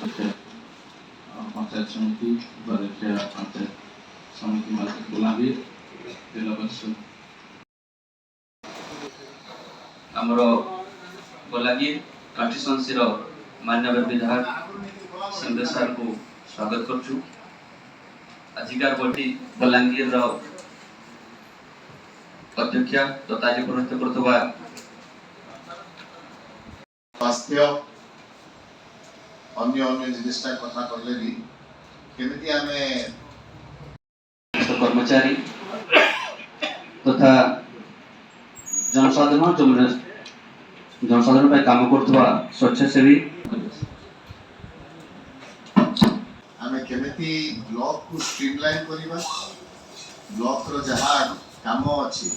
पंचायत समिति बरेठिया पंचायत समिति मार्केट बलांगीर जिला परिषद आमर बलांगीर कन्स्टिट्युएंसी माननीय विधायक सिंह सार को स्वागत करछु। आजिकार बटी बलांगीर अध्यक्षा तथा प्रस्तुत करथबा स्वास्थ्य अन्य अन्य जिनिसटा कथा करले भी केमिति आमे कर्मचारी तथा जनसाधारण पे काम करथबा स्वच्छासेवी आमे केमिति ब्लॉक को स्ट्रीमलाइन करिबा ब्लॉक रो जहां काम अछि